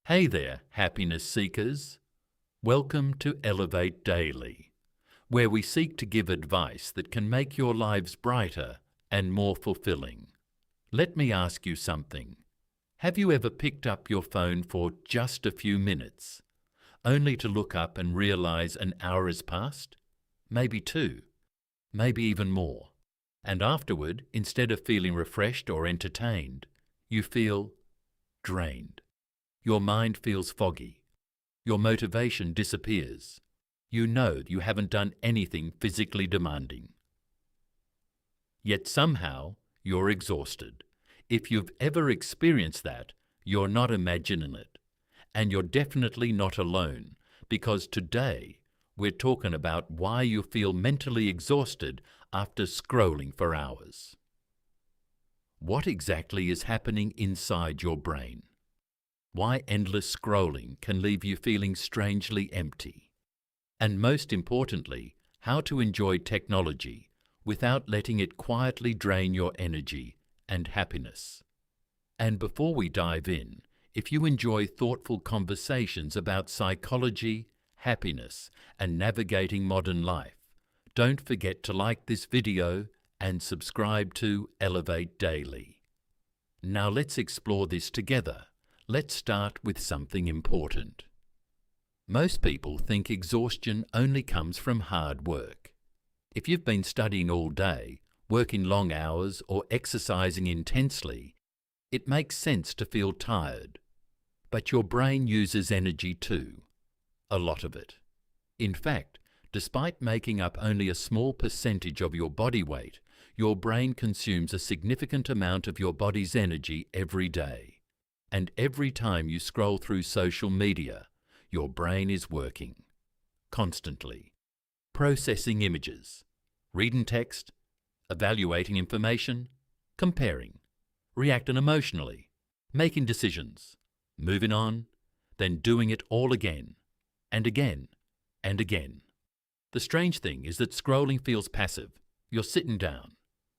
Hey there, happiness seekers. Welcome to Elevate Daily, where we seek to give advice that can make your lives brighter and more fulfilling. Let me ask you something. Have you ever picked up your phone for just a few minutes, only to look up and realize an hour has passed? Maybe two, maybe even more. And afterward, instead of feeling refreshed or entertained, you feel drained. Your mind feels foggy. Your motivation disappears. You know you haven't done anything physically demanding. Yet somehow you're exhausted. If you've ever experienced that, you're not imagining it. And you're definitely not alone, because today we're talking about why you feel mentally exhausted after scrolling for hours. What exactly is happening inside your brain? Why endless scrolling can leave you feeling strangely empty. And most importantly, how to enjoy technology without letting it quietly drain your energy and happiness. And before we dive in, if you enjoy thoughtful conversations about psychology, happiness, and navigating modern life, don't forget to like this video and subscribe to Elevate Daily. Now let's explore this together. Let's start with something important. Most people think exhaustion only comes from hard work. If you've been studying all day, working long hours, or exercising intensely, it makes sense to feel tired. But your brain uses energy too, a lot of it. In fact, despite making up only a small percentage of your body weight, your brain consumes a significant amount of your body's energy every day. And every time you scroll through social media, your brain is working, constantly, processing images, reading text, evaluating information, comparing, reacting emotionally, making decisions, moving on, then doing it all again, and again, and again. The strange thing is that scrolling feels passive. You're sitting down,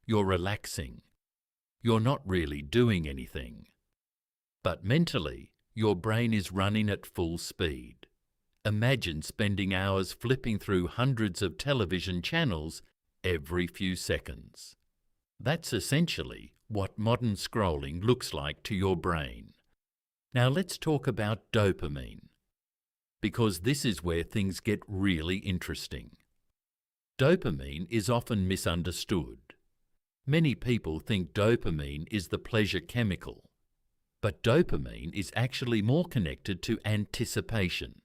you're relaxing, you're not really doing anything. But mentally, your brain is running at full speed. Imagine spending hours flipping through hundreds of television channels every few seconds. That's essentially what modern scrolling looks like to your brain. Now let's talk about dopamine, because this is where things get really interesting. Dopamine is often misunderstood. Many people think dopamine is the pleasure chemical. But dopamine is actually more connected to anticipation,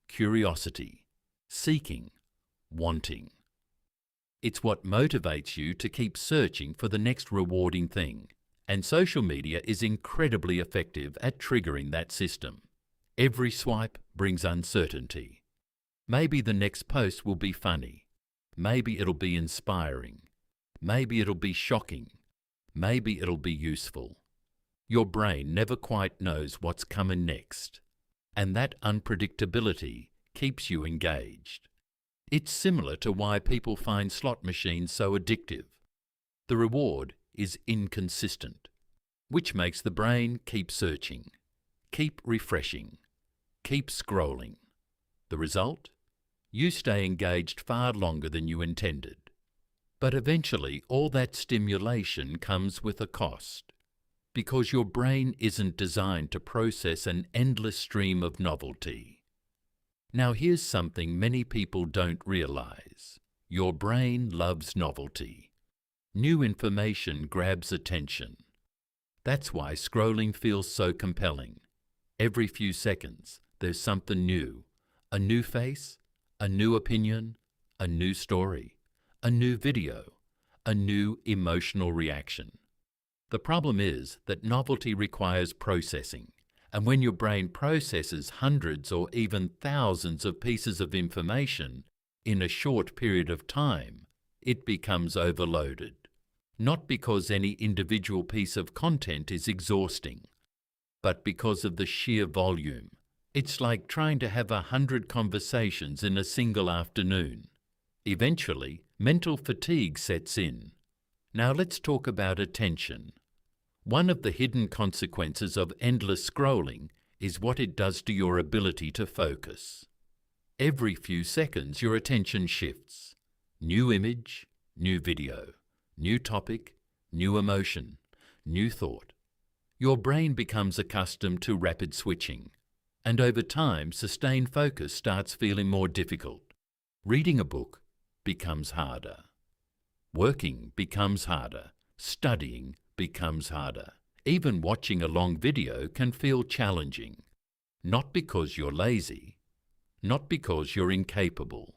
curiosity, seeking, wanting. It's what motivates you to keep searching for the next rewarding thing, and social media is incredibly effective at triggering that system. Every swipe brings uncertainty. Maybe the next post will be funny. Maybe it'll be inspiring. Maybe it'll be shocking. Maybe it'll be useful. Your brain never quite knows what's coming next, and that unpredictability keeps you engaged. It's similar to why people find slot machines so addictive. The reward is inconsistent, which makes the brain keep searching, keep refreshing, keep scrolling. The result? You stay engaged far longer than you intended. But eventually, all that stimulation comes with a cost. Because your brain isn't designed to process an endless stream of novelty. Now here's something many people don't realize. Your brain loves novelty. New information grabs attention. That's why scrolling feels so compelling. Every few seconds, there's something new. A new face, a new opinion, a new story, a new video, a new emotional reaction. The problem is that novelty requires processing, and when your brain processes hundreds or even thousands of pieces of information in a short period of time, it becomes overloaded. Not because any individual piece of content is exhausting, but because of the sheer volume. It's like trying to have 100 conversations in a single afternoon. Eventually, mental fatigue sets in. Now let's talk about attention. One of the hidden consequences of endless scrolling is what it does to your ability to focus. Every few seconds, your attention shifts. New image, new video, new topic, new emotion, new thought. Your brain becomes accustomed to rapid switching, and over time, sustained focus starts feeling more difficult. Reading a book becomes harder. Working becomes harder. Studying becomes harder. Even watching a long video can feel challenging. Not because you're lazy, not because you're incapable,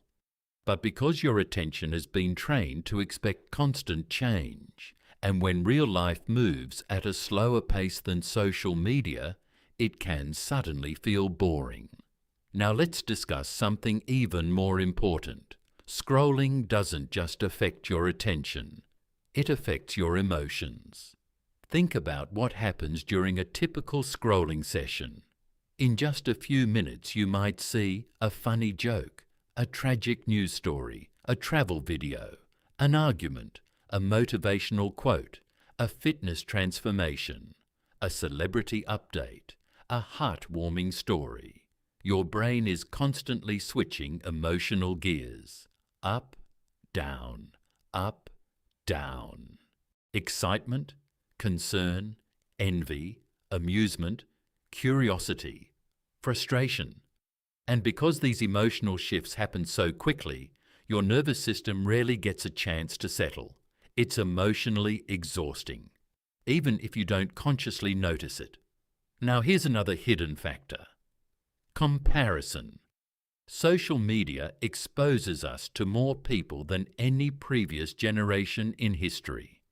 but because your attention has been trained to expect constant change. And when real life moves at a slower pace than social media, it can suddenly feel boring. Now let's discuss something even more important. Scrolling doesn't just affect your attention, it affects your emotions. Think about what happens during a typical scrolling session. In just a few minutes, you might see a funny joke, a tragic news story, a travel video, an argument, a motivational quote, a fitness transformation, a celebrity update, a heartwarming story. Your brain is constantly switching emotional gears. Up, down, up, down. Excitement, concern, envy, amusement, curiosity, frustration. And because these emotional shifts happen so quickly, your nervous system rarely gets a chance to settle. It's emotionally exhausting, even if you don't consciously notice it. Now here's another hidden factor. Comparison. Social media exposes us to more people than any previous generation in history.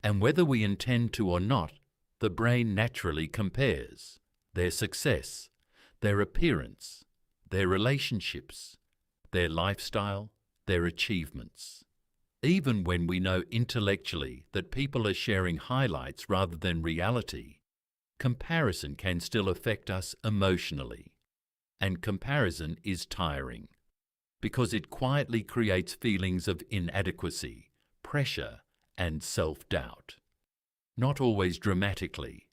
And whether we intend to or not, the brain naturally compares their success, their appearance, their relationships, their lifestyle, their achievements. Even when we know intellectually that people are sharing highlights rather than reality, comparison can still affect us emotionally. And comparison is tiring, because it quietly creates feelings of inadequacy, pressure, and self-doubt. Not always dramatically,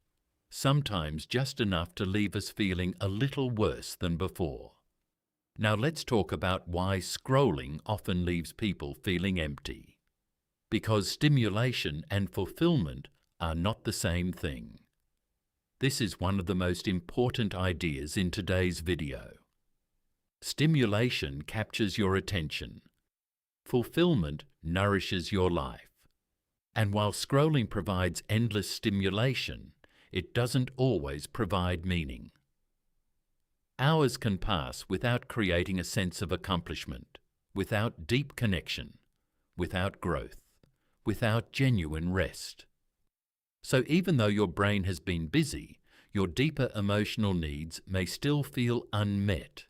sometimes just enough to leave us feeling a little worse than before. Now let's talk about why scrolling often leaves people feeling empty. Because stimulation and fulfillment are not the same thing. This is one of the most important ideas in today's video. Stimulation captures your attention. Fulfillment nourishes your life. And while scrolling provides endless stimulation, it doesn't always provide meaning. Hours can pass without creating a sense of accomplishment, without deep connection, without growth, without genuine rest. So even though your brain has been busy, your deeper emotional needs may still feel unmet.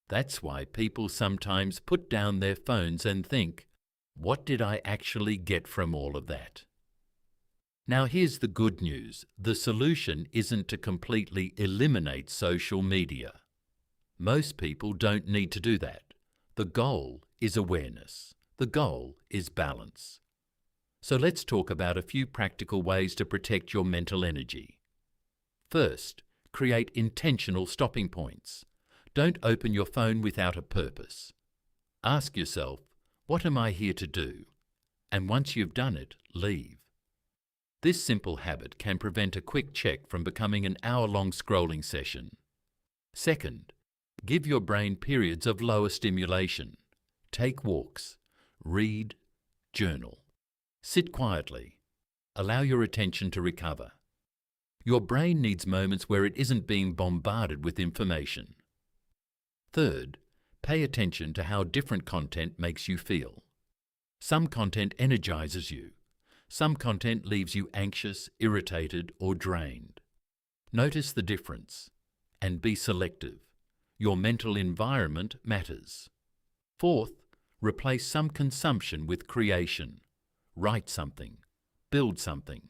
That's why people sometimes put down their phones and think, what did I actually get from all of that? Now here's the good news. The solution isn't to completely eliminate social media. Most people don't need to do that. The goal is awareness. The goal is balance. So let's talk about a few practical ways to protect your mental energy. First, create intentional stopping points. Don't open your phone without a purpose. Ask yourself, what am I here to do? And once you've done it, leave. This simple habit can prevent a quick check from becoming an hour-long scrolling session. Second, give your brain periods of lower stimulation. Take walks, read, journal. Sit quietly. Allow your attention to recover. Your brain needs moments where it isn't being bombarded with information. Third, pay attention to how different content makes you feel. Some content energizes you. Some content leaves you anxious, irritated, or drained. Notice the difference and be selective. Your mental environment matters. Fourth, replace some consumption with creation. Write something, build something,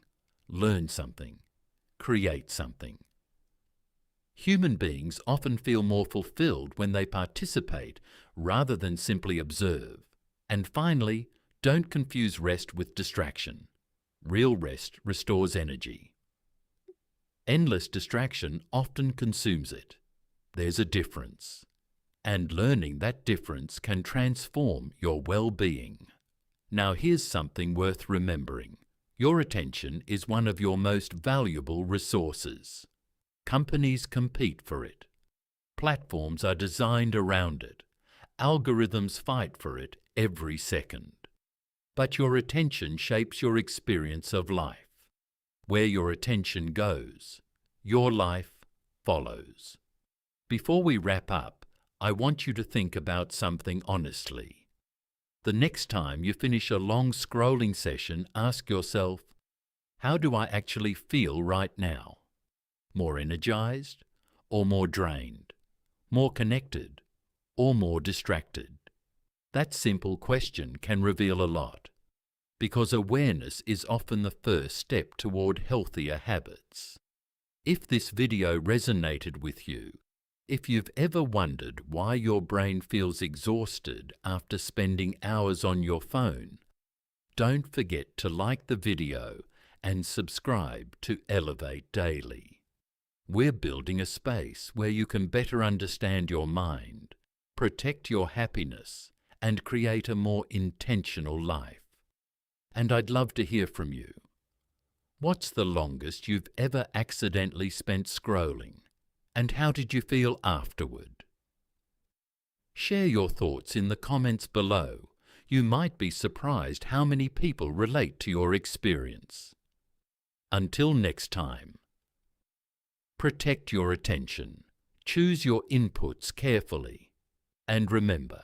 learn something, create something. Human beings often feel more fulfilled when they participate rather than simply observe. And finally, don't confuse rest with distraction. Real rest restores energy. Endless distraction often consumes it. There's a difference. And learning that difference can transform your well-being. Now here's something worth remembering. Your attention is one of your most valuable resources. Companies compete for it. Platforms are designed around it. Algorithms fight for it every second. But your attention shapes your experience of life. Where your attention goes, your life follows. Before we wrap up, I want you to think about something honestly. The next time you finish a long scrolling session, ask yourself, how do I actually feel right now? More energized or more drained? More connected or more distracted? That simple question can reveal a lot, because awareness is often the first step toward healthier habits. If this video resonated with you, if you've ever wondered why your brain feels exhausted after spending hours on your phone, don't forget to like the video and subscribe to Elevate Daily. We're building a space where you can better understand your mind, protect your happiness, and create a more intentional life. And I'd love to hear from you. What's the longest you've ever accidentally spent scrolling? And how did you feel afterward? Share your thoughts in the comments below. You might be surprised how many people relate to your experience. Until next time, protect your attention. Choose your inputs carefully. And remember,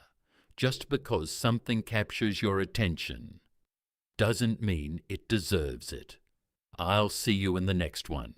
just because something captures your attention doesn't mean it deserves it. I'll see you in the next one.